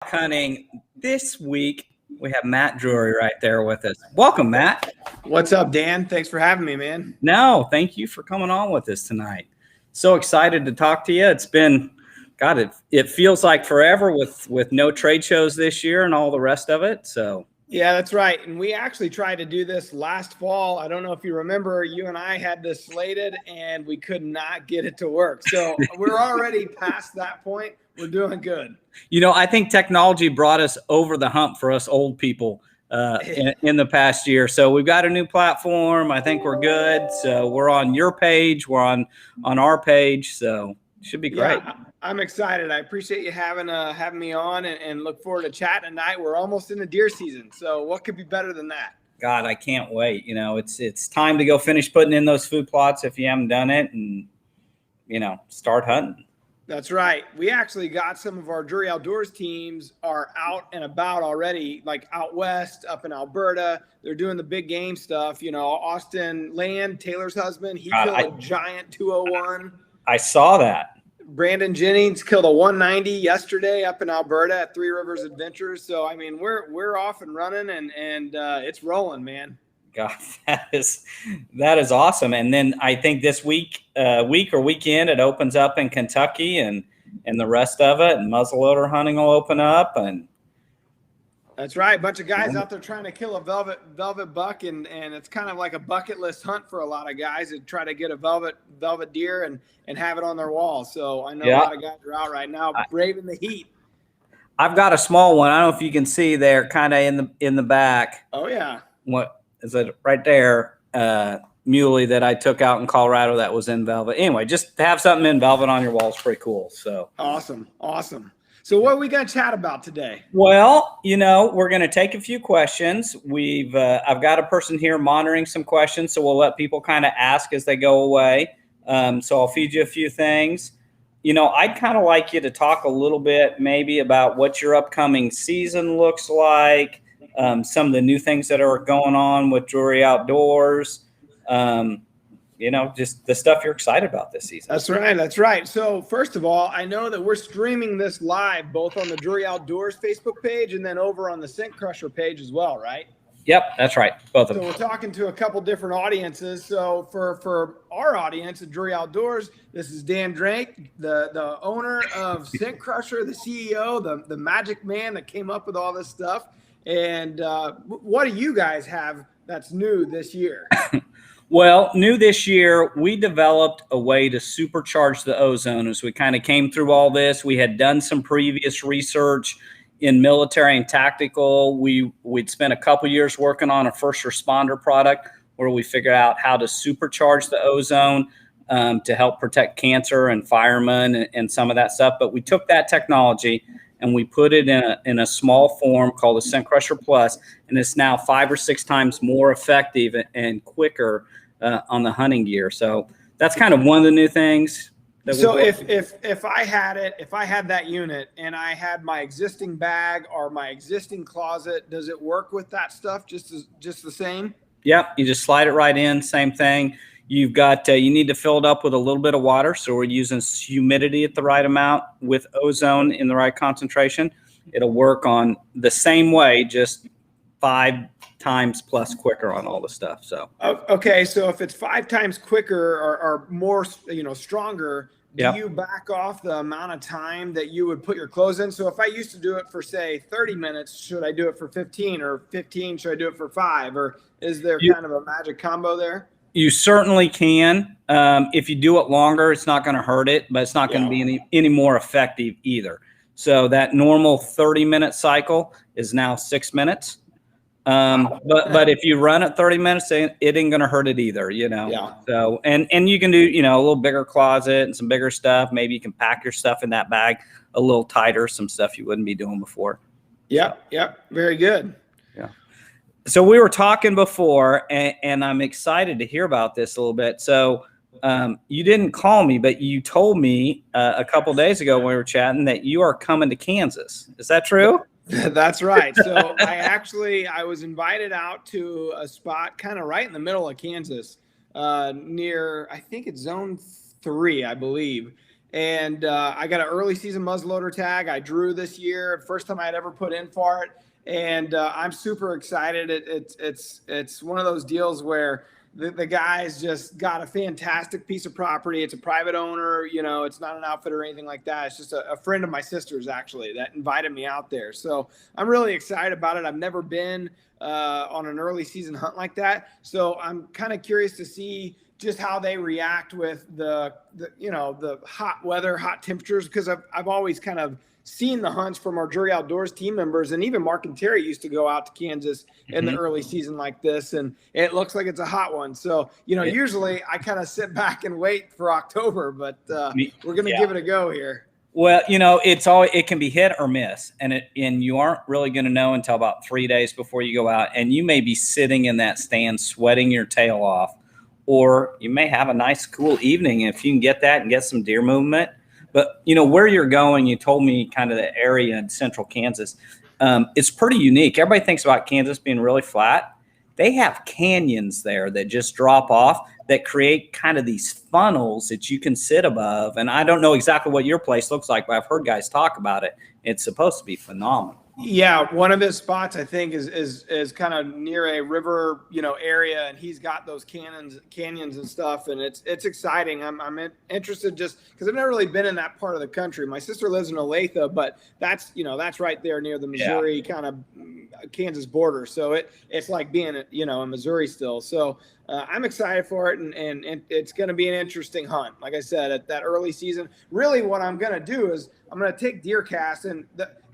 Hunting. This week, we have Matt Drury right there with us. Welcome, Matt. What's up, Dan? Thanks for having me, man. No, thank you for coming on with us tonight. So excited to talk to you. It's been, God, it feels like forever with no trade shows this year and all the rest of it. So yeah, that's right. And we actually tried to do this last fall. I don't know if you remember, you and I had this slated and we could not get it to work. So we're already past that point. We're doing good. You know, I think technology brought us over the hump for us old people in the past year. So we've got a new platform. I think we're good. So we're on your page. We're on our page. So it should be great. Yeah, I'm excited. I appreciate you having me on and look forward to chatting tonight. We're almost in the deer season. So what could be better than that? God, I can't wait. You know, it's time to go finish putting in those food plots if you haven't done it and, start hunting. That's right. We actually got some of our Drury Outdoors teams are out and about already, like out west, up in Alberta. They're doing the big game stuff. You know, Austin Land, Taylor's husband, he killed a giant 201. I saw that. Brandon Jennings killed a 190 yesterday up in Alberta at Three Rivers Adventures. So, I mean, we're off and running and it's rolling, man. God, that is awesome. And then I think this week or weekend it opens up in Kentucky and the rest of it, and muzzleloader hunting will open up. And that's right, a bunch of guys out there trying to kill a velvet buck, and it's kind of like a bucket list hunt for a lot of guys to try to get a velvet deer and have it on their wall. So I know a lot of guys are out right now braving the heat. I've got a small one. I don't know if you can see there, kind of in the back. Oh yeah. What is it right there? Muley that I took out in Colorado that was in velvet. Anyway, just to have something in velvet on your wall is pretty cool. So awesome. So what are we going to chat about today? Well, we're going to take a few questions. I've got a person here monitoring some questions, so we'll let people kind of ask as they go away. So I'll feed you a few things. I'd kind of like you to talk a little bit maybe about what your upcoming season looks like. Some of the new things that are going on with Drury Outdoors, just the stuff you're excited about this season. That's right. So first of all, I know that we're streaming this live both on the Drury Outdoors Facebook page and then over on the Scent Crusher page as well, right? Yep, that's right. Both of them. So we're talking to a couple different audiences. So for our audience at Drury Outdoors, this is Dan Drake, the owner of Scent Crusher, the CEO, the magic man that came up with all this stuff. And what do you guys have that's new this year? Well, new this year, we developed a way to supercharge the ozone. As we kind of came through all this, we had done some previous research in military and tactical. We'd spent a couple years working on a first responder product where we figured out how to supercharge the ozone to help protect cancer and firemen and some of that stuff. But we took that technology and we put it in a small form called the Scent Crusher Plus, and it's now 5 or 6 times more effective and quicker on the hunting gear. So that's kind of one of the new things. So if I had that unit and I had my existing bag or my existing closet, does it work with that stuff just the same? Yep, you just slide it right in, same thing. You've got you need to fill it up with a little bit of water, so we're using humidity at the right amount with ozone in the right concentration. It'll work on the same way, just 5 times plus quicker on all the stuff. So okay, so if it's 5 times quicker or more, stronger, do you back off the amount of time that you would put your clothes in? So if I used to do it for say 30 minutes, should I do it for 15, or 15? Should I do it for 5, or is there kind of a magic combo there? You certainly can. If you do it longer, it's not going to hurt it, but it's not going to be any more effective either. So that normal 30-minute cycle is now 6 minutes. But if you run at 30 minutes, it ain't going to hurt it either, Yeah. So, and you can do, a little bigger closet and some bigger stuff. Maybe you can pack your stuff in that bag a little tighter, some stuff you wouldn't be doing before. Yep. Very good. Yeah. So we were talking before, and I'm excited to hear about this a little bit. So you didn't call me, but you told me a couple days ago when we were chatting that you are coming to Kansas. Is that true? That's right. So I was invited out to a spot kind of right in the middle of Kansas, near, I think it's zone 3, I believe. And I got an early season muzzleloader tag. I drew this year, first time I had ever put in for it, and I'm super excited. It's one of those deals where the guy's just got a fantastic piece of property. It's a private owner, it's not an outfit or anything like that. It's just a friend of my sister's actually that invited me out there. So I'm really excited about it. I've never been on an early season hunt like that. So I'm kind of curious to see just how they react with the hot weather, hot temperatures, because I've always kind of seen the hunts from our Drury Outdoors team members, and even Mark and Terry used to go out to Kansas in the early season like this, and it looks like it's a hot one. So, usually I kind of sit back and wait for October, but we're going to give it a go here. Well, it can be hit or miss, and you aren't really going to know until about 3 days before you go out, and you may be sitting in that stand sweating your tail off, or you may have a nice cool evening if you can get that and get some deer movement. But, where you're going, you told me kind of the area in central Kansas. It's pretty unique. Everybody thinks about Kansas being really flat. They have canyons there that just drop off that create kind of these funnels that you can sit above. And I don't know exactly what your place looks like, but I've heard guys talk about it. It's supposed to be phenomenal. Yeah, one of his spots I think is kind of near a river, area, and he's got those canyons and stuff, and it's exciting. I'm interested just because I've never really been in that part of the country. My sister lives in Olathe, but that's right there near the Missouri kind of Kansas border, so it's like being in Missouri still. So I'm excited for it, and it's going to be an interesting hunt. Like I said, at that early season, really what I'm going to do is I'm going to take deer cast, and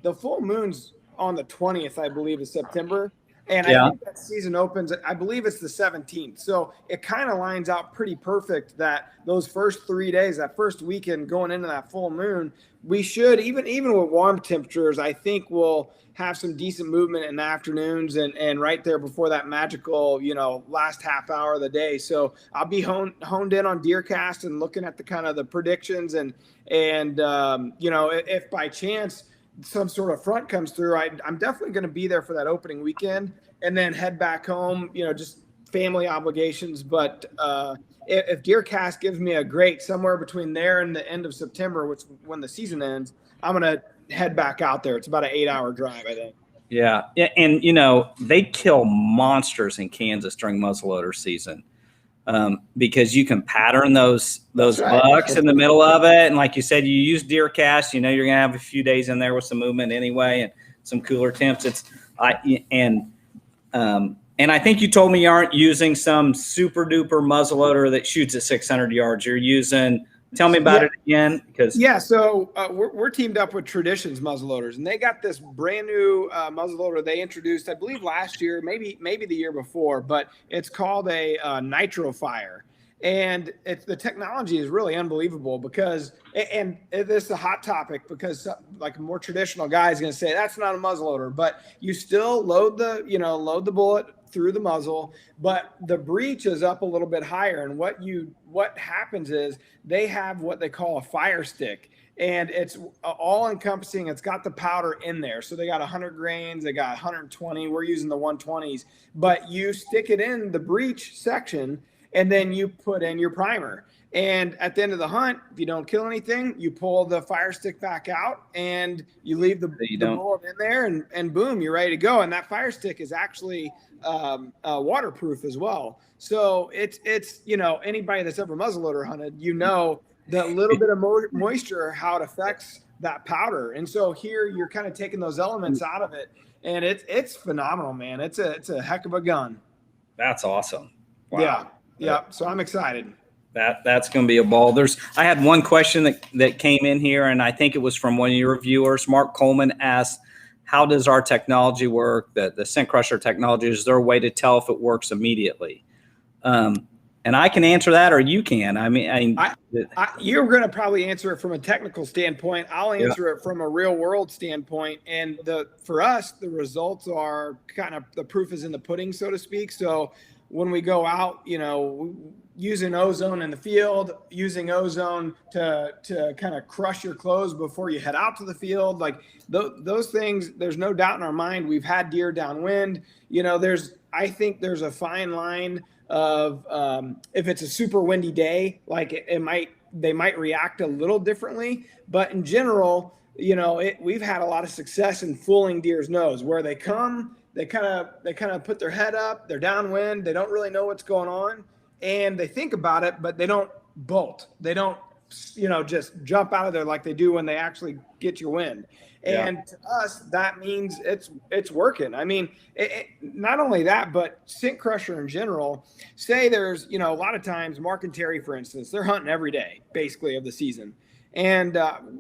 the full moon's on the 20th, I believe, of September. And I think that season opens, I believe it's the 17th. So it kind of lines out pretty perfect that those first 3 days, that first weekend going into that full moon, we should, even with warm temperatures, I think we'll have some decent movement in the afternoons and right there before that magical, last half hour of the day. So I'll be honed in on deer cast and looking at the kind of the predictions and if by chance some sort of front comes through, I'm definitely going to be there for that opening weekend and then head back home, just family obligations. But if deer cast gives me a great somewhere between there and the end of September, which when the season ends, I'm going to head back out there. It's about an 8-hour drive, I think. Yeah. And, they kill monsters in Kansas during muzzleloader season. Because you can pattern those bucks in the middle of it. And like you said, you use deer cast, you're going to have a few days in there with some movement anyway and some cooler temps. And I think you told me you aren't using some super duper muzzleloader that shoots at 600 yards. You're using, tell me about it again. So we're teamed up with Traditions muzzleloaders, and they got this brand new muzzleloader they introduced, I believe last year, maybe the year before, but it's called a Nitro Fire. And the technology is really unbelievable because, and this is a hot topic because like a more traditional guy is going to say that's not a muzzleloader, but you still load the bullet through the muzzle, but the breech is up a little bit higher. And what happens is they have what they call a fire stick, and it's all encompassing. It's got the powder in there. So they got 100 grains, they got 120. We're using the 120s, but you stick it in the breech section and then you put in your primer. And at the end of the hunt, if you don't kill anything, you pull the fire stick back out and you leave the bullet in there and boom, you're ready to go. And that fire stick is actually waterproof as well. So it's anybody that's ever muzzleloader hunted, that little bit of moisture, how it affects that powder. And so here you're kind of taking those elements out of it, and it's phenomenal, man. It's a heck of a gun. That's awesome. Wow. Yeah. So I'm excited. That's going to be a ball. I had one question that came in here, and I think it was from one of your viewers. Mark Coleman asked, how does our technology work, the scent crusher technology? Is there a way to tell if it works immediately? And I can answer that, or you can. You're going to probably answer it from a technical standpoint. I'll answer it from a real world standpoint. And for us, the results are kind of, the proof is in the pudding, so to speak. So when we go out, using ozone in the field, using ozone to kind of crush your clothes before you head out to the field, like those things, there's no doubt in our mind. We've had deer downwind. I think there's a fine line of if it's a super windy day, like it might they might react a little differently, but in general, we've had a lot of success in fooling deer's nose, where they come, they kind of put their head up, they're downwind, they don't really know what's going on, and they think about it, but they don't bolt. They don't, just jump out of there like they do when they actually get your wind. And to us, that means it's working. I mean, not only that, but Scent Crusher in general, say there's, a lot of times, Mark and Terry, for instance, they're hunting every day, basically, of the season. And,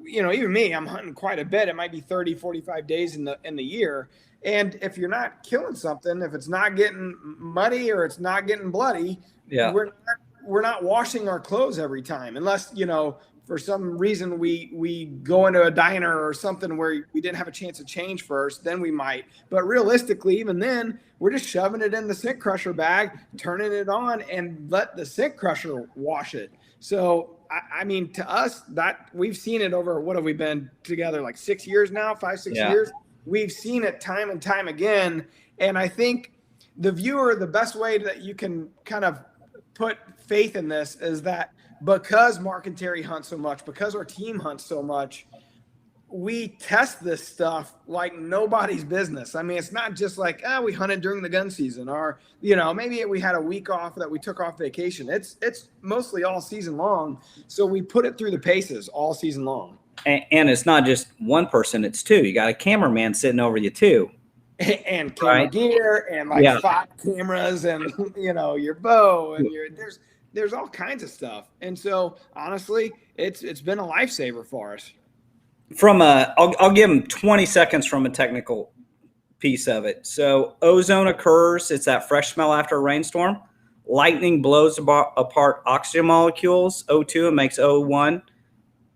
even me, I'm hunting quite a bit. It might be 30, 45 days in the year. And if you're not killing something, if it's not getting muddy or it's not getting bloody, we're not washing our clothes every time, unless, for some reason we go into a diner or something where we didn't have a chance to change first, then we might. But realistically, even then, we're just shoving it in the Scent Crusher bag, turning it on, and let the Scent Crusher wash it. So, I mean, to us, that we've seen it over, what have we been together, like 6 years now, 5-6 years? We've seen it time and time again. And I think the viewer, the best way that you can kind of put faith in this is that because Mark and Terry hunt so much, because our team hunts so much, we test this stuff like nobody's business. I mean, it's not just like, we hunted during the gun season, or, maybe we had a week off that we took off vacation. It's mostly all season long. So we put it through the paces all season long. And it's not just one person, it's two. You got a cameraman sitting over you too. And camera gear and 5 cameras and, your bow and there's all kinds of stuff. And so honestly, it's been a lifesaver for us. I'll give them 20 seconds from a technical piece of it. So ozone occurs. It's that fresh smell after a rainstorm. Lightning blows apart oxygen molecules, O2, and makes O1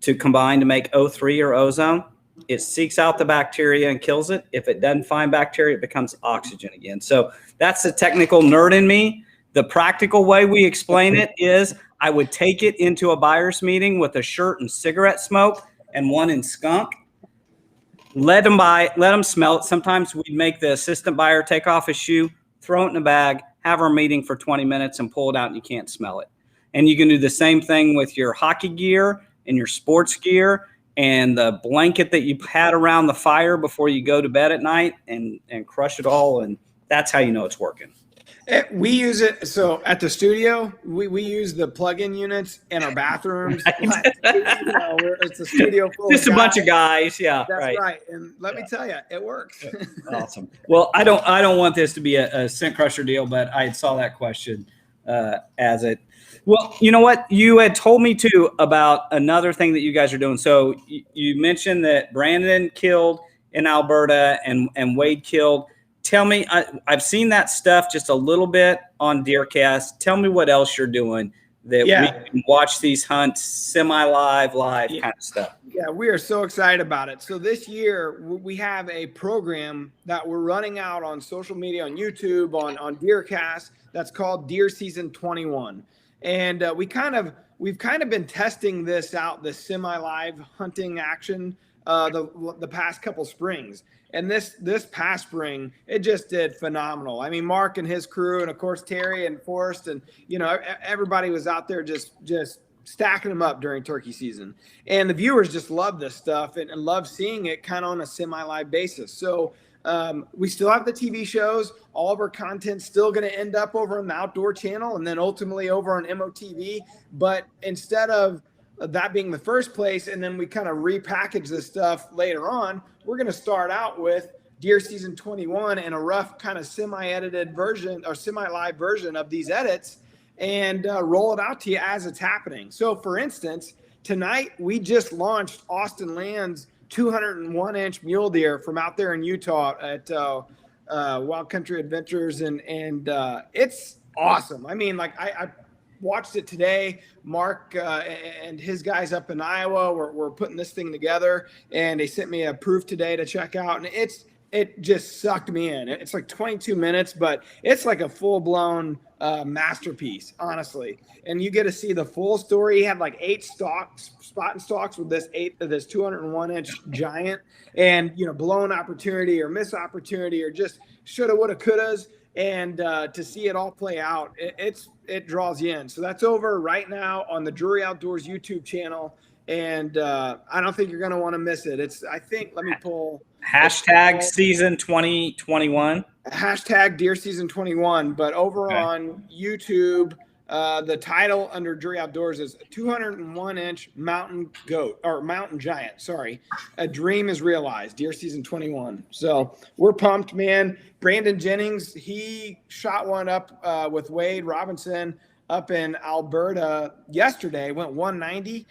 to combine to make O3 or ozone. It seeks out the bacteria and kills it. If it doesn't find bacteria, it becomes oxygen again. So that's the technical nerd in me. The practical way we explain it is I would take it into a buyer's meeting with a shirt and cigarette smoke and one in skunk. Let them smell it. Sometimes we'd make the assistant buyer take off his shoe, throw it in a bag, have our meeting for 20 minutes and pull it out and you can't smell it. And you can do the same thing with your hockey gear and your sports gear and the blanket that you had around the fire before you go to bed at night and crush it all. And that's how you know it's working. We use it. So at the studio, we use the plug-in units in our bathrooms. It's a studio full just of a bunch of guys. Yeah, that's right. And let me tell you, it works. Awesome. Well, I don't want this to be a Scent Crusher deal, but I saw that question as it. Well, you know what? You had told me too about another thing that you guys are doing. So you mentioned that Brandon killed in Alberta and Wade killed. Tell me, I've seen that stuff just a little bit on DeerCast. Tell me what else you're doing that we can watch these hunts semi-live, live kind of stuff. Yeah, we are so excited about it. So this year we have a program that we're running out on social media, on YouTube, on DeerCast, that's called Deer Season 21. And we've kind of been testing this out, the semi-live hunting action the past couple springs. And this past spring, it just did phenomenal. I mean, Mark and his crew, and of course Terry and Forrest, and everybody was out there just stacking them up during turkey season. And the viewers just love this stuff and love seeing it kind of on a semi-live basis. So we still have the TV shows. All of our content's still going to end up over on the Outdoor Channel and then ultimately over on MOTV. But instead of that being the first place, and then we kind of repackage this stuff later on, we're going to start out with Deer Season 21 and a rough kind of semi-edited version or semi-live version of these edits and roll it out to you as it's happening. So for instance, tonight we just launched Austin Land's 201-inch mule deer from out there in Utah at Wild Country Adventures, and it's awesome. I mean, like I watched it today. Mark and his guys up in Iowa were putting this thing together, and they sent me a proof today to check out, and it's it just sucked me in. It's like 22 minutes, but it's like a full-blown masterpiece, honestly. And you get to see the full story. He had like 8 spot and stalks with this 201-inch giant, and blown opportunity or missed opportunity or just shoulda, woulda, couldas. And to see it all play out, it draws you in. So that's over right now on the Drury Outdoors YouTube channel. And I don't think you're going to want to miss it. Let me pull. Hashtag season 2021. Hashtag deer season 21. But over on YouTube, the title under Drury Outdoors is 201-inch mountain goat, or mountain giant. Sorry. A dream is realized, deer season 21. So we're pumped, man. Brandon Jennings, he shot one up with Wade Robinson up in Alberta yesterday, went 190.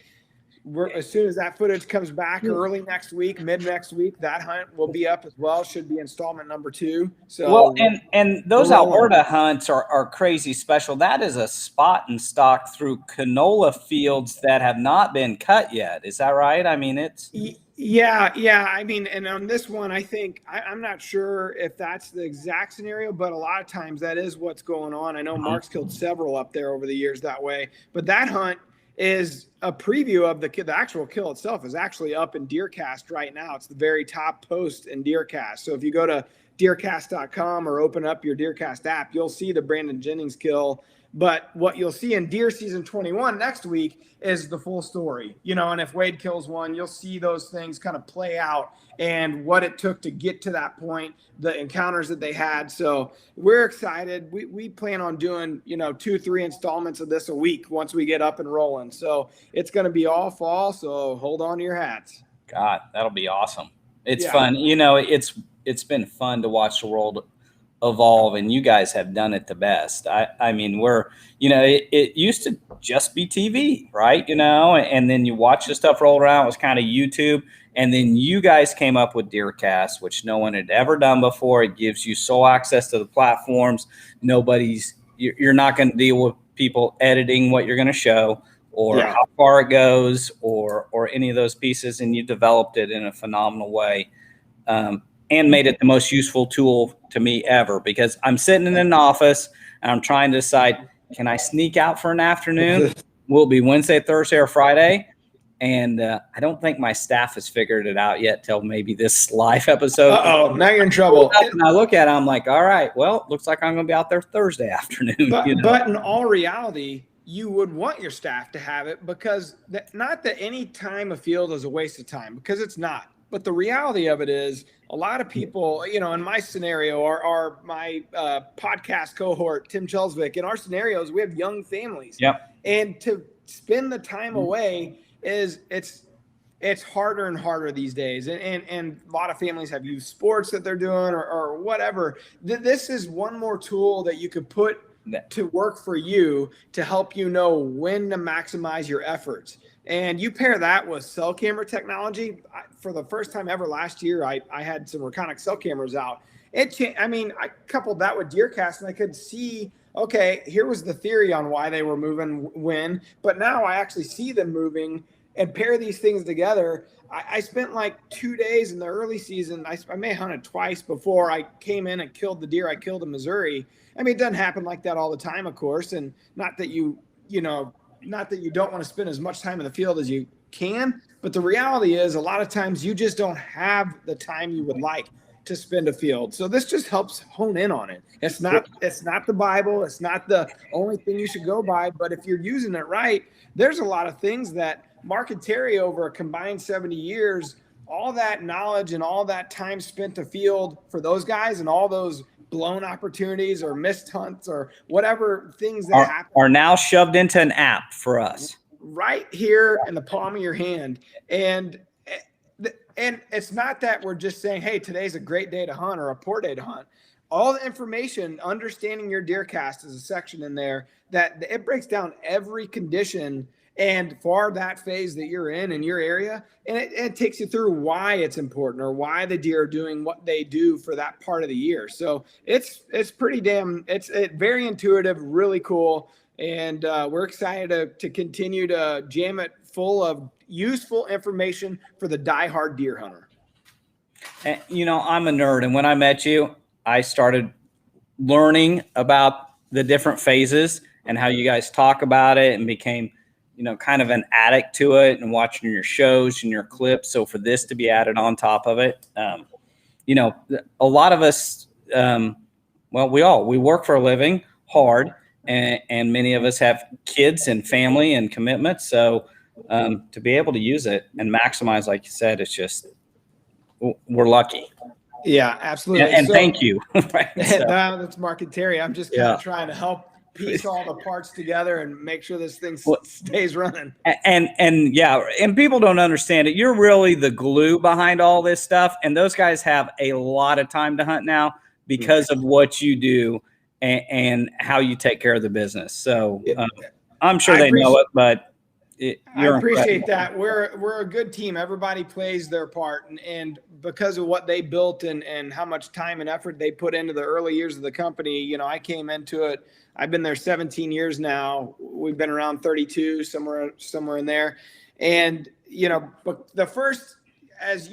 As soon as that footage comes back early next week, mid next week, that hunt will be up as well. Should be installment number 2. So well, and those Alberta hunts are crazy special. That is a spot and stock through canola fields that have not been cut yet. Is that right? I mean, it's yeah. I mean, and on this one, I think I'm not sure if that's the exact scenario, but a lot of times that is what's going on. I know Mark's killed several up there over the years that way, but that hunt is a preview of the actual kill itself is actually up in DeerCast right now. It's the very top post in DeerCast. So if you go to deercast.com or open up your DeerCast app, you'll see the Brandon Jennings kill. But what you'll see in deer season 21 next week is the full story, and if Wade kills one, you'll see those things kind of play out and what it took to get to that point, the encounters that they had. So we're excited. We plan on doing, 2-3 installments of this a week once we get up and rolling. So it's going to be all fall. So hold on to your hats. God, that'll be awesome. It's fun. It's been fun to watch the world evolve, and you guys have done it the best. I mean, it used to just be TV, right? And then you watch the stuff roll around. It was kind of YouTube. And then you guys came up with DeerCast, which no one had ever done before. It gives you sole access to the platforms. You're not going to deal with people editing what you're going to show or how far it goes or any of those pieces. And you developed it in a phenomenal way. And made it the most useful tool to me ever, because I'm sitting in an office and I'm trying to decide, can I sneak out for an afternoon? Will it be Wednesday, Thursday, or Friday? And I don't think my staff has figured it out yet till maybe this live episode. Uh-oh, now you're in trouble. And I look at it, I'm like, all right, well, looks like I'm going to be out there Thursday afternoon. But in all reality, you would want your staff to have it, because not that any time afield is a waste of time, because it's not. But the reality of it is, a lot of people, in my scenario, or my podcast cohort, Tim Chelsvik, in our scenarios, we have young families. Yep. And to spend the time away it's harder and harder these days. And a lot of families have youth sports that they're doing or whatever. This is one more tool that you could put to work for you to help you know when to maximize your efforts. And you pair that with cell camera technology. For the first time ever last year, I had some Reconic cell cameras out. I coupled that with DeerCast, and I could see, okay, here was the theory on why they were moving when, but now I actually see them moving, and pair these things together. I spent like 2 days in the early season. I may have hunted twice before I came in and killed the deer I killed in Missouri. I mean, it doesn't happen like that all the time, of course, and not that you don't want to spend as much time in the field as you can, but the reality is a lot of times you just don't have the time you would like to spend a field. So this just helps hone in on it. It's not the Bible. It's not the only thing you should go by, but if you're using it right, there's a lot of things that Mark and Terry over a combined 70 years, all that knowledge and all that time spent to field for those guys and all those blown opportunities or missed hunts or whatever things that happen are now shoved into an app for us right here in the palm of your hand. And it's not that we're just saying, hey, today's a great day to hunt or a poor day to hunt. All the information, understanding your DeerCast, is a section in there that it breaks down every condition and for that phase that you're in your area. And it takes you through why it's important or why the deer are doing what they do for that part of the year. So it's pretty it's very intuitive, really cool. And we're excited to continue to jam it full of useful information for the diehard deer hunter. And, I'm a nerd. And when I met you, I started learning about the different phases and how you guys talk about it, and became, kind of an addict to it and watching your shows and your clips. So for this to be added on top of it, a lot of us, we work for a living hard, and many of us have kids and family and commitments. So to be able to use it and maximize, like you said, it's just, we're lucky. Yeah, absolutely. And thank you. Right? So, that's Mark and Terry. I'm just kind of trying to help piece all the parts together and make sure this thing stays running. And people don't understand it. You're really the glue behind all this stuff. And those guys have a lot of time to hunt now because of what you do and how you take care of the business. So I'm sure they know it, but I appreciate that. We're a good team. Everybody plays their part, and because of what they built and how much time and effort they put into the early years of the company, I came into it. I've been there 17 years now. We've been around 32, somewhere in there. And but the first, as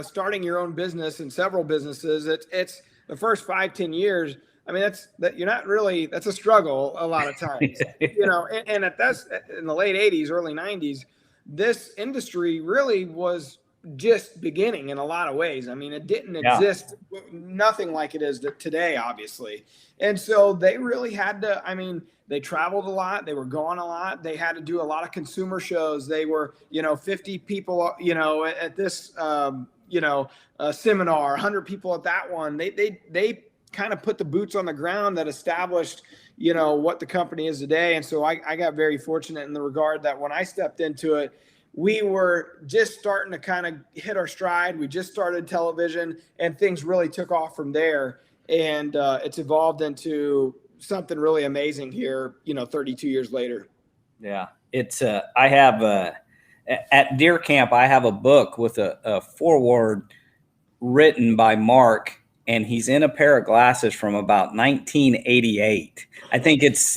starting your own business and several businesses, it's the first 5-10 years. I mean, that's a struggle a lot of times, and in the late 80s, early 90s, this industry really was just beginning in a lot of ways. I mean, it didn't exist, nothing like it is today, obviously. And so they really had to, they traveled a lot. They were gone a lot. They had to do a lot of consumer shows. They were, 50 people, at this, seminar, 100 people at that one. They kind of put the boots on the ground that established, what the company is today. And so I got very fortunate in the regard that when I stepped into it, we were just starting to kind of hit our stride. We just started television, and things really took off from there. And it's evolved into something really amazing here, 32 years later. Yeah. It's I have at deer camp, I have a book with a foreword written by Mark, and he's in a pair of glasses from about 1988. I think it's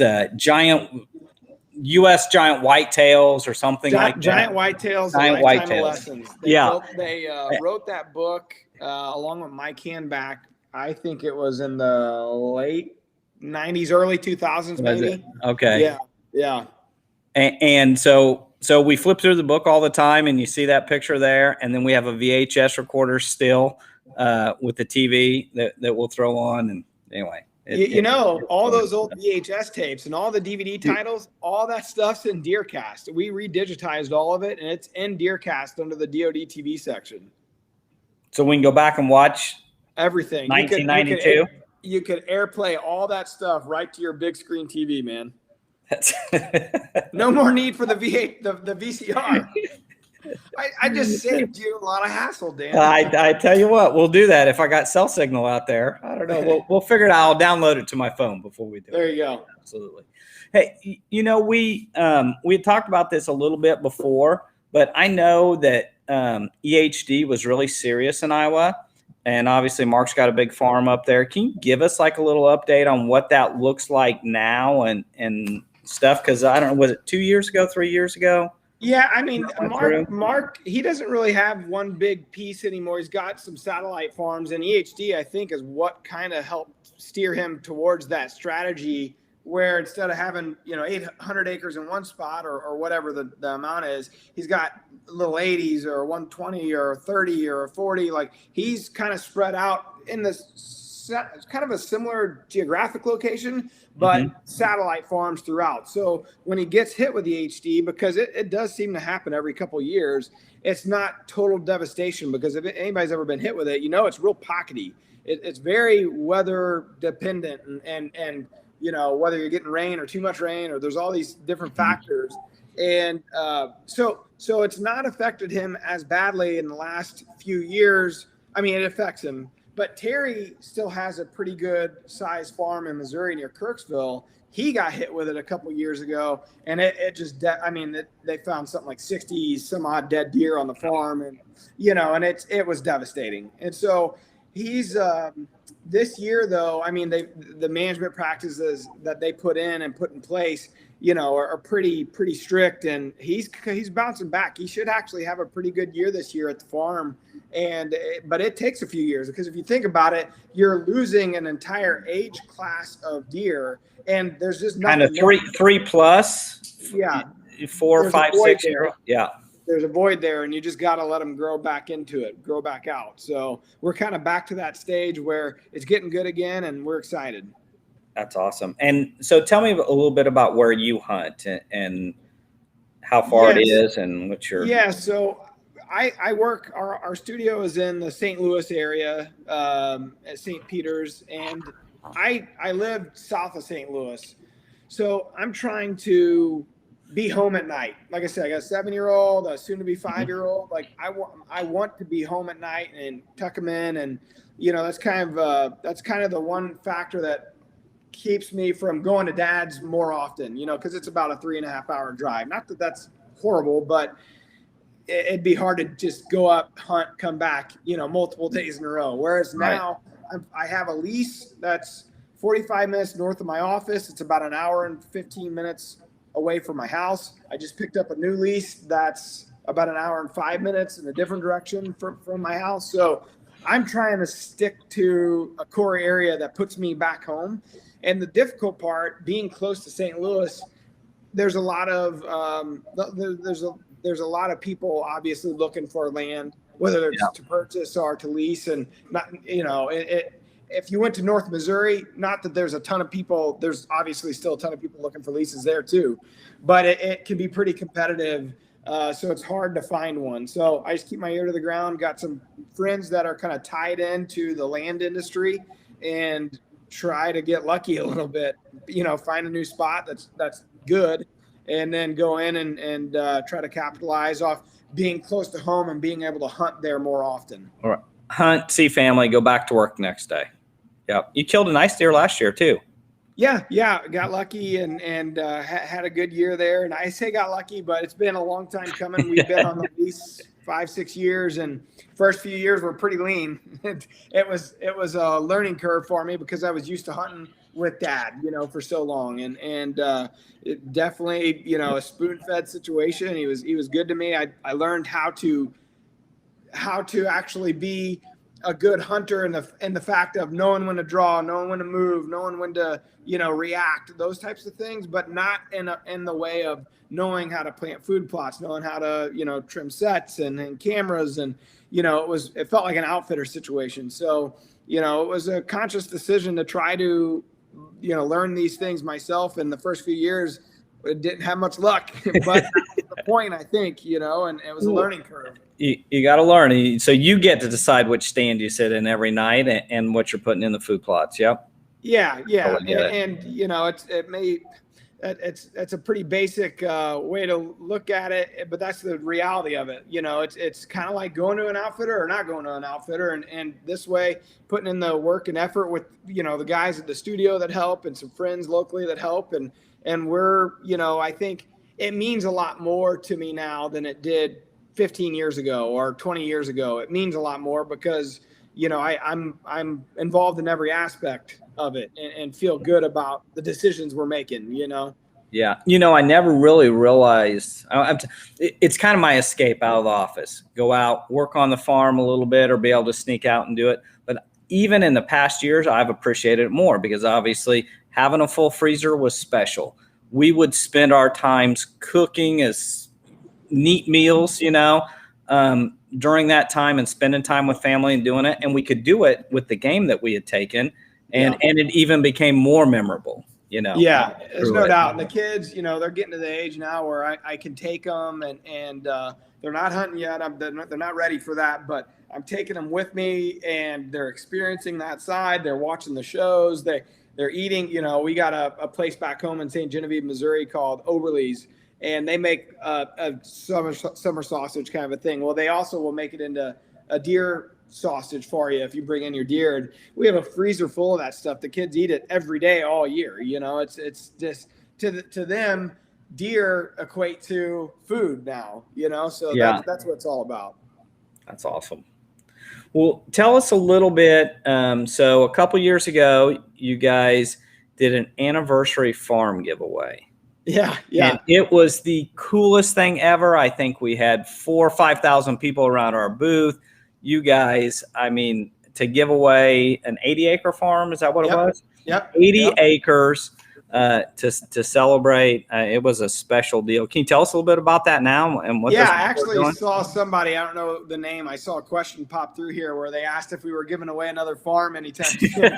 U.S. giant whitetails or something like that. Giant whitetails. Giant whitetails. Lessons. They wrote that book along with Mike Hanback. I think it was in the late 90s, early 2000s, maybe. Okay. Yeah. And so we flip through the book all the time, and you see that picture there. And then we have a VHS recorder still with the TV that we'll throw on. And anyway, all those old VHS tapes and all the DVD titles, all that stuff's in Deercast. We redigitized all of it, and it's in Deercast under the DoD TV section. So we can go back and watch everything. 1992. You could AirPlay all that stuff right to your big screen TV, man. No more need for the VCR. I just saved you a lot of hassle, Dan. I tell you what, we'll do that if I got cell signal out there. I don't know. We'll figure it out. I'll download it to my phone before we do it. There you go. Absolutely. Hey, we had talked about this a little bit before, but I know that EHD was really serious in Iowa. And obviously Mark's got a big farm up there. Can you give us like a little update on what that looks like now and stuff? Because I don't know, was it 2 years ago, 3 years ago? Yeah, Mark, he doesn't really have one big piece anymore. He's got some satellite farms, and EHD, I think, is what kind of helped steer him towards that strategy where instead of having, 800 acres in one spot or whatever the amount is, he's got little 80s or 120 or 30 or 40. Like, he's kind of spread out in this kind of a similar geographic location, but satellite farms throughout. So when he gets hit with the HD, because it does seem to happen every couple of years, it's not total devastation, because if anybody's ever been hit with it, it's real pockety. It's very weather dependent and whether you're getting rain or too much rain, or there's all these different factors. And so it's not affected him as badly in the last few years. I mean, it affects him. But Terry still has a pretty good size farm in Missouri near Kirksville. He got hit with it a couple years ago, and they found something like 60 some odd dead deer on the farm, and it was devastating. And so he's this year, though, the management practices that they put in place, are pretty strict, and he's bouncing back. He should actually have a pretty good year this year at the farm. But it takes a few years, because if you think about it, you're losing an entire age class of deer, and there's just nothing kind of three plus, yeah, 4, 5, 6 year old. Yeah. There's a void there, and you just got to let them grow back into it, grow back out. So we're kind of back to that stage where it's getting good again, and we're excited. That's awesome. And so tell me a little bit about where you hunt and how far it is and what your. Yeah. So I work, our studio is in the St. Louis area, at St. Peter's, and I live south of St. Louis. So I'm trying to be home at night. Like I said, I got a 7-year-old, a soon to be 5-year-old. Like I want to be home at night and tuck them in. And, that's kind of the one factor that keeps me from going to dad's more often, because it's about a 3.5 hour drive. Not that that's horrible, but it'd be hard to just go up, hunt, come back, multiple days in a row. Whereas now I have a lease that's 45 minutes north of my office. It's about an hour and 15 minutes away from my house. I just picked up a new lease that's about an hour and 5 minutes in a different direction from my house. So I'm trying to stick to a core area that puts me back home. And the difficult part, being close to St. Louis, there's a lot of there's a lot of people obviously looking for land, whether it's to purchase or to lease. And not, if you went to North Missouri, not that there's a ton of people, there's obviously still a ton of people looking for leases there too, but it can be pretty competitive. So it's hard to find one. So I just keep my ear to the ground, got some friends that are kind of tied into the land industry, and try to get lucky a little bit, find a new spot that's good, and then go in and try to capitalize off being close to home and being able to hunt there more often. All right. Hunt, see family, go back to work next day. Yeah. You killed a nice deer last year too. Yeah. Got lucky and had a good year there. And I say got lucky, but it's been a long time coming. We've been on the lease 5-6 years, and first few years were pretty lean. It was a learning curve for me, because I was used to hunting with dad, for so long, and it definitely, a spoon-fed situation. He was good to me. I learned how to actually be a good hunter in the fact of knowing when to draw, knowing when to move, knowing when to, react, those types of things, but not in the way of knowing how to plant food plots, knowing how to, trim sets and cameras. And, it felt like an outfitter situation. So, it was a conscious decision to try to, learn these things myself. In the first few years, it didn't have much luck, but that was the point, I think, and it was a learning curve. You got to learn. So you get to decide which stand you sit in every night and what you're putting in the food plots. Yep. Yeah. And it's a pretty basic way to look at it, but that's the reality of it. It's kind of like going to an outfitter or not going to an outfitter. And this way, putting in the work and effort with, the guys at the studio that help, and some friends locally that help. And we're, I think it means a lot more to me now than it did 15 years ago or 20 years ago. It means a lot more because, I'm involved in every aspect of it and feel good about the decisions we're making, Yeah. I never really realized it's kind of my escape out of the office, go out, work on the farm a little bit, or be able to sneak out and do it. But even in the past years, I've appreciated it more, because obviously having a full freezer was special. We would spend our times cooking as neat meals, during that time, and spending time with family and doing it. And we could do it with the game that we had taken, and it even became more memorable, Yeah, there's no doubt. And the kids, they're getting to the age now where I can take them, and they're not hunting yet. They're not ready for that, but I'm taking them with me, and they're experiencing that side. They're watching the shows. They're eating. We got a place back home in St. Genevieve, Missouri called Oberle's, and they make a summer sausage kind of a thing. Well, they also will make it into a deer sausage for you if you bring in your deer. And we have a freezer full of that stuff. The kids eat it every day, all year. It's just to them, deer equate to food now. So that's what it's all about. That's awesome. Well, tell us a little bit. So a couple years ago, you guys did an anniversary farm giveaway. Yeah. And it was the coolest thing ever. I think we had 4,000 or 5,000 people around our booth. you guys, I mean, to give away an 80-acre farm, is that what it was? Yep. 80 acres to celebrate. It was a special deal. Can you tell us a little bit about that now and what? Yeah, I actually saw somebody, I don't know the name, I saw a question pop through here where they asked if we were giving away another farm anytime soon.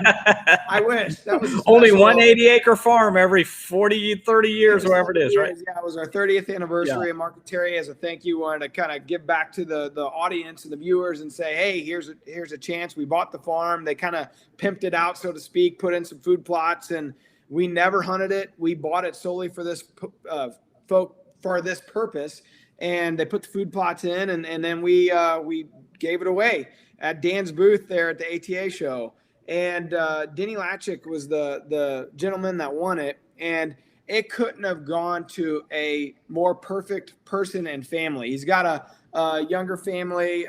I wish. That was only one 80-acre farm every 40, 30 years, whatever it is, right? Yeah, it was our 30th anniversary in Market Terry. As a thank you, wanted to kind of give back to the audience and the viewers and say, hey, here's a chance. We bought the farm. They kind of pimped it out, so to speak, put in some food plots, and we never hunted it. We bought it solely for this for this purpose, and they put the food plots in, and then we gave it away at Dan's booth there at the ATA show. And Denny Latchik was the gentleman that won it, and it couldn't have gone to a more perfect person and family. He's got a younger family,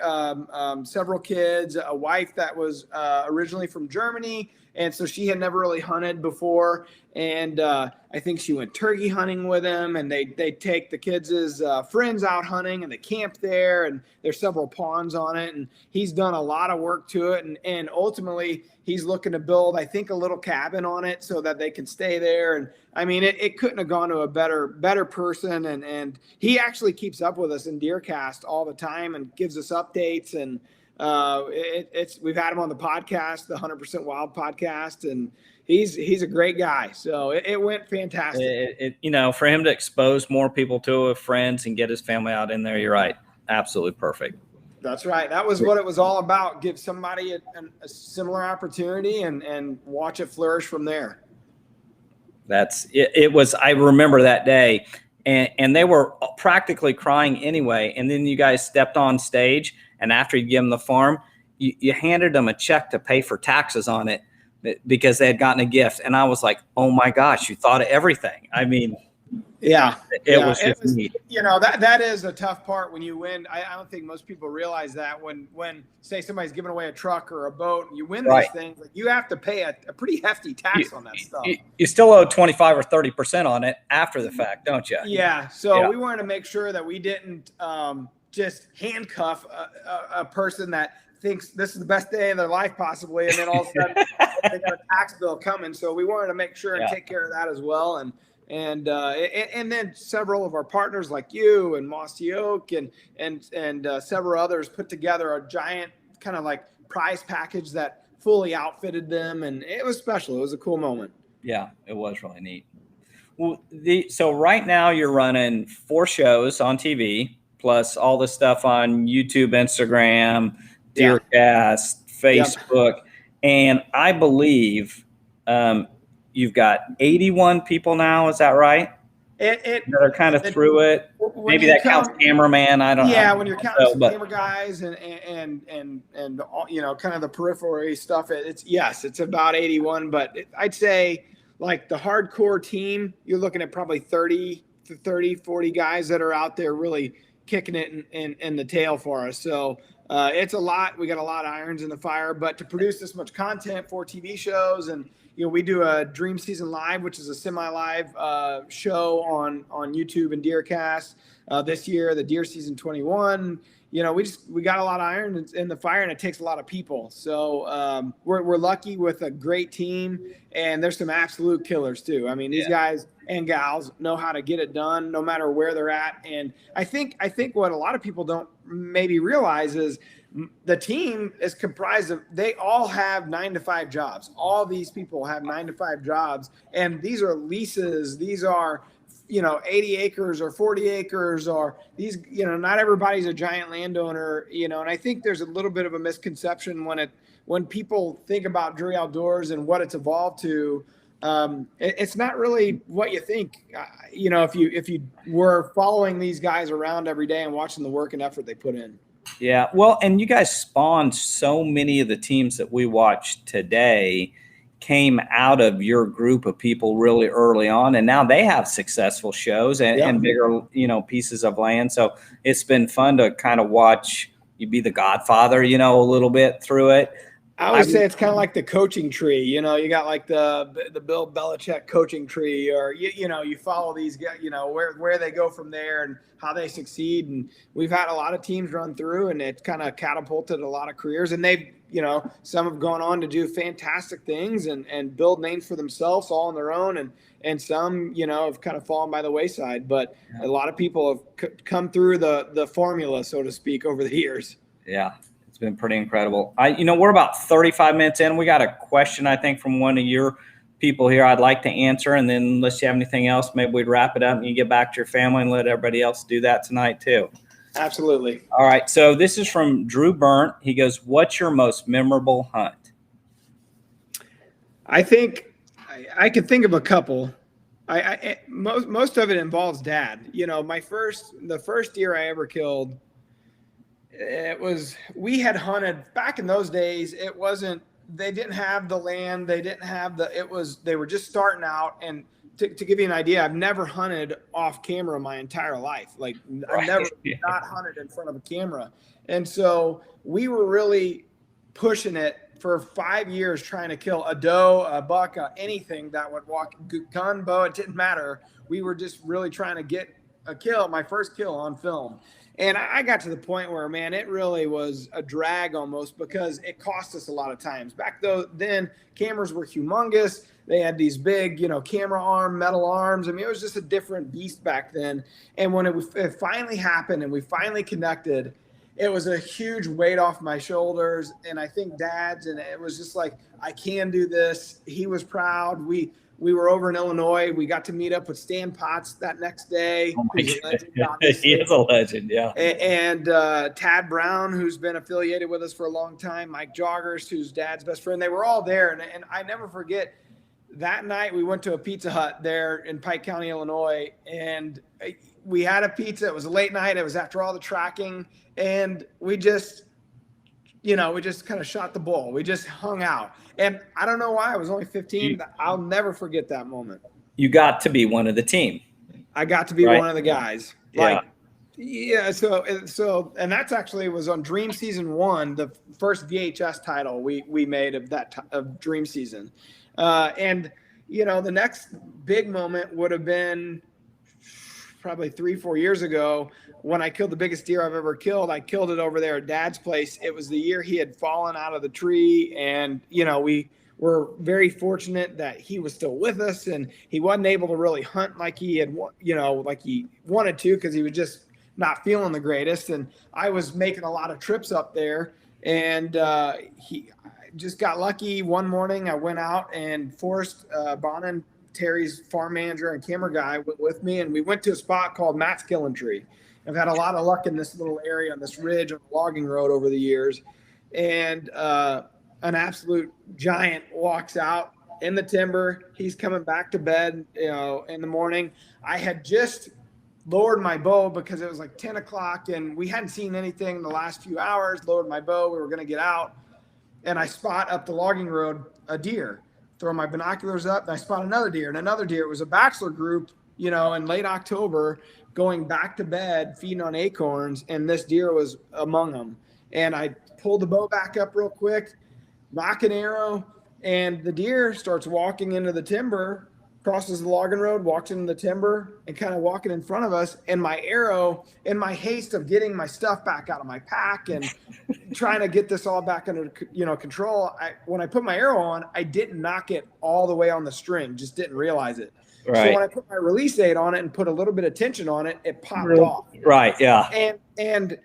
several kids, a wife that was originally from Germany, and so she had never really hunted before. And I think she went turkey hunting with him, and they take the kids' friends out hunting, and they camp there, and there's several ponds on it, and he's done a lot of work to it, and ultimately he's looking to build, I think, a little cabin on it so that they can stay there. And I mean, it couldn't have gone to a better person, and he actually keeps up with us in Deercast all the time and gives us updates, and we've had him on the podcast, the 100% Wild podcast, and he's a great guy. So it went fantastic. For him to expose more people to it, friends, and get his family out in there, you're right. Absolutely perfect. That's right. That was what it was all about. Give somebody a similar opportunity and watch it flourish from there. It was, I remember that day, and they were practically crying anyway. And then you guys stepped on stage, and after you give them the farm, you handed them a check to pay for taxes on it because they had gotten a gift. And I was like, oh my gosh, you thought of everything. I mean, it was just neat. That is a tough part when you win. I don't think most people realize that when say somebody's giving away a truck or a boat and you win these things, like, you have to pay a pretty hefty tax on that stuff. You still owe 25 or 30% on it after the fact, don't you? Yeah. So we wanted to make sure that we didn't just handcuff a person that thinks this is the best day of their life possibly, and then all of a sudden they got a tax bill coming. So we wanted to make sure and take care of that as well. And then several of our partners like you and Mossy Oak and several others put together a giant kind of like prize package that fully outfitted them, and it was special. It was a cool moment. Yeah, it was really neat. Well, so right now you're running 4 shows on TV, plus all the stuff on YouTube, Instagram, Deercast, Facebook, and I believe you've got 81 people now. Is that right? That are kind of through it. Maybe that counts cameraman. I don't know. Yeah, when you're counting some camera guys and kind of the periphery stuff, it's about 81. But I'd say like the hardcore team, you're looking at probably 30 to 40 guys that are out there really kicking it in the tail for us. So it's a lot. We got a lot of irons in the fire. But to produce this much content for TV shows, and we do a Dream Season Live, which is a semi-live show on YouTube and Deercast. This year, the Deer Season 21. We got a lot of iron in the fire, and it takes a lot of people. So we're lucky with a great team, and there's some absolute killers too. I mean, these guys and gals know how to get it done, no matter where they're at. And I think what a lot of people don't maybe realize is the team is comprised of, they all have 9-to-5 jobs. All these people have 9-to-5 jobs, and these are leases. These are 80 acres or 40 acres, or these, not everybody's a giant landowner, and I think there's a little bit of a misconception when people think about Drury Outdoors and what it's evolved to. It's not really what you think. If you were following these guys around every day and watching the work and effort they put in. Yeah, well, and you guys spawned so many of the teams that we watched today came out of your group of people really early on, and now they have successful shows and bigger, pieces of land. So it's been fun to kind of watch you be the godfather, a little bit through it. I always say it's kind of like the coaching tree. You know, you got like the Bill Belichick coaching tree, or you follow these guys, where they go from there and how they succeed. And we've had a lot of teams run through, and it kind of catapulted a lot of careers. And they've, some have gone on to do fantastic things and build names for themselves all on their own, and some, have kind of fallen by the wayside. But a lot of people have come through the formula, so to speak, over the years. Yeah. It's been pretty incredible. We're about 35 minutes in. We got a question, I think, from one of your people here I'd like to answer. And then unless you have anything else, maybe we'd wrap it up and you get back to your family and let everybody else do that tonight too. Absolutely. All right. So this is from Drew Burnt. He goes, what's your most memorable hunt? I think I could think of a couple. Most of it involves Dad. The first deer I ever killed, we had hunted back in those days. They didn't have the land. They didn't have they were just starting out. And to give you an idea, I've never hunted off camera my entire life. Like I've never not hunted in front of a camera. And so we were really pushing it for 5 years, trying to kill a doe, a buck, anything that would walk, gun, bow, it didn't matter. We were just really trying to get my first kill on film. And I got to the point where, man, it really was a drag almost, because it cost us a lot of times. Back then, cameras were humongous. They had these big, camera metal arms. I mean, it was just a different beast back then. And when it finally happened and we finally connected, it was a huge weight off my shoulders. And I think Dad's, and it was just like, I can do this. He was proud. We were over in Illinois. We got to meet up with Stan Potts that next day. Oh he is a legend, yeah. And Tad Brown, who's been affiliated with us for a long time, Mike Joggers, who's Dad's best friend. They were all there. And I never forget, that night we went to a Pizza Hut there in Pike County, Illinois. And we had a pizza. It was a late night. It was after all the tracking. And we just kind of shot the bull. We just hung out. And I don't know why. I was only 15. I'll never forget that moment. You got to be one of the team. I got to be one of the guys. So, and that's actually was on Dream Season 1, the first VHS title we made of Dream Season. And, the next big moment would have been probably 3-4 years ago when I killed the biggest deer I've ever killed. I killed it over there at Dad's place. It was the year he had fallen out of the tree. And, we were very fortunate that he was still with us, and he wasn't able to really hunt like he had, like he wanted to, because he was just not feeling the greatest. And I was making a lot of trips up there, and he just got lucky. One morning I went out, and Forrest Bonin, Terry's farm manager and camera guy, went with me, and we went to a spot called Matt's Killing Tree. I've had a lot of luck in this little area on this ridge on the logging road over the years. And an absolute giant walks out in the timber. He's coming back to bed, in the morning. I had just lowered my bow because it was like 10 o'clock and we hadn't seen anything in the last few hours. Lowered my bow. We were going to get out. And I spot up the logging road a deer. Throw my binoculars up, and I spot another deer and another deer. It was a bachelor group, in late October, going back to bed, feeding on acorns, and this deer was among them. And I pulled the bow back up real quick, nock an arrow, and the deer starts walking into the timber, crosses the logging road, walks into the timber, and kind of walking in front of us. And my arrow, in my haste of getting my stuff back out of my pack and trying to get this all back under control, when I put my arrow on, I didn't knock it all the way on the string, just didn't realize it. Right. So when I put my release aid on it and put a little bit of tension on it, it popped off. Right, yeah. And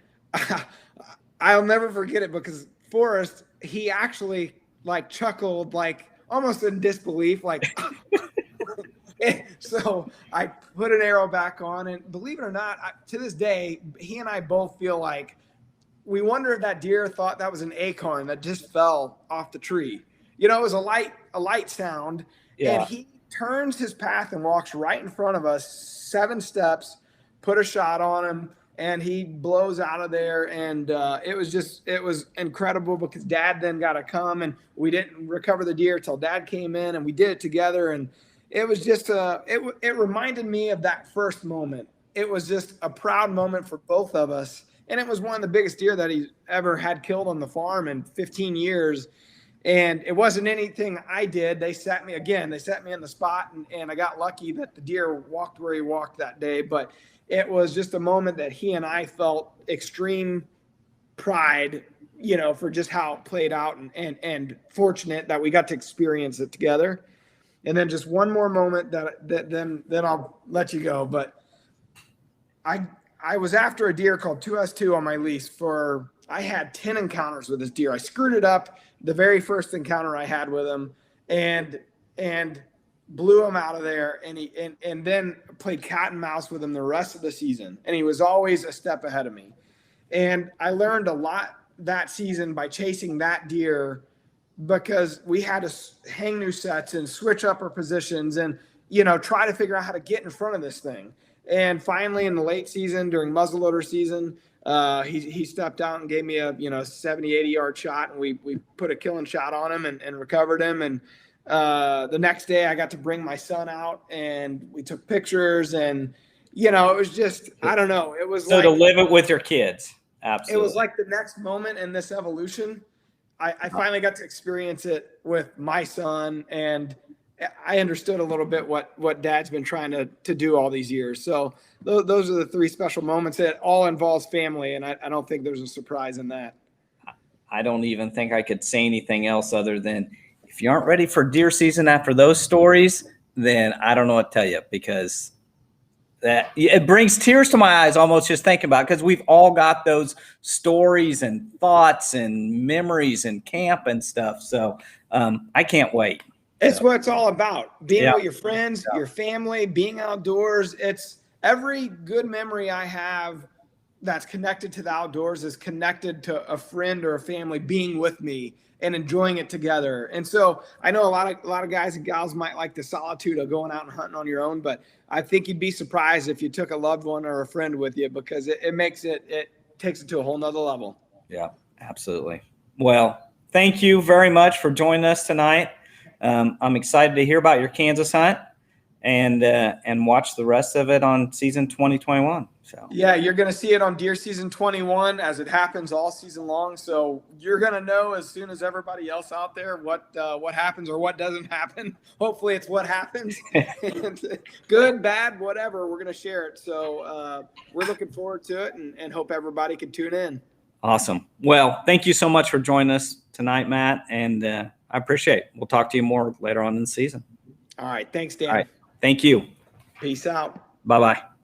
I'll never forget it, because Forrest, he actually chuckled almost in disbelief, So I put an arrow back on, and believe it or not, to this day, he and I both feel like we wonder if that deer thought that was an acorn that just fell off the tree. It was a light sound, and he turns his path and walks right in front of us 7 steps, put a shot on him, and he blows out of there. And it was incredible, because Dad then got to come, and we didn't recover the deer till Dad came in, and we did it together. And it was just it reminded me of that first moment. It was just a proud moment for both of us. And it was one of the biggest deer that he ever had killed on the farm in 15 years. And it wasn't anything I did. They set me in the spot, and I got lucky that the deer walked where he walked that day. But it was just a moment that he and I felt extreme pride, for just how it played out, and fortunate that we got to experience it together. And then just one more moment that then I'll let you go. But I was after a deer called 2S2 on my lease I had 10 encounters with this deer. I screwed it up the very first encounter I had with him, and blew him out of there. And then played cat and mouse with him the rest of the season. And he was always a step ahead of me. And I learned a lot that season by chasing that deer, because we had to hang new sets and switch up our positions and, try to figure out how to get in front of this thing. And finally, in the late season, during muzzleloader season, he stepped out and gave me a 70, 80-yard shot, and we put a killing shot on him and recovered him. And the next day, I got to bring my son out, and we took pictures. And it was just, I don't know. It was so to live it with your kids. Absolutely. It was like the next moment in this evolution. I finally got to experience it with my son, and I understood a little bit what Dad's been trying to do all these years. So those are the three special moments. It all involves family, and I don't think there's a surprise in that. I don't even think I could say anything else other than, if you aren't ready for deer season after those stories, then I don't know what to tell you, because that it brings tears to my eyes almost just thinking about it, because we've all got those stories and thoughts and memories and camp and stuff. So I can't wait. It's what it's all about. Being with your friends, your family, being outdoors. It's every good memory I have that's connected to the outdoors is connected to a friend or a family being with me and enjoying it together. And so I know a lot of guys and gals might like the solitude of going out and hunting on your own, but I think you'd be surprised if you took a loved one or a friend with you, because it takes it to a whole nother level. Yeah, absolutely. Well, thank you very much for joining us tonight. I'm excited to hear about your Kansas hunt and watch the rest of it on season 2021. So yeah, you're going to see it on deer season 21 as it happens all season long. So you're going to know as soon as everybody else out there what happens or what doesn't happen. Hopefully it's what happens. Good, bad, whatever. We're going to share it. So we're looking forward to it and hope everybody can tune in. Awesome. Well, thank you so much for joining us tonight, Matt. And I appreciate it. We'll talk to you more later on in the season. All right. Thanks, Dan. All right. Thank you. Peace out. Bye-bye.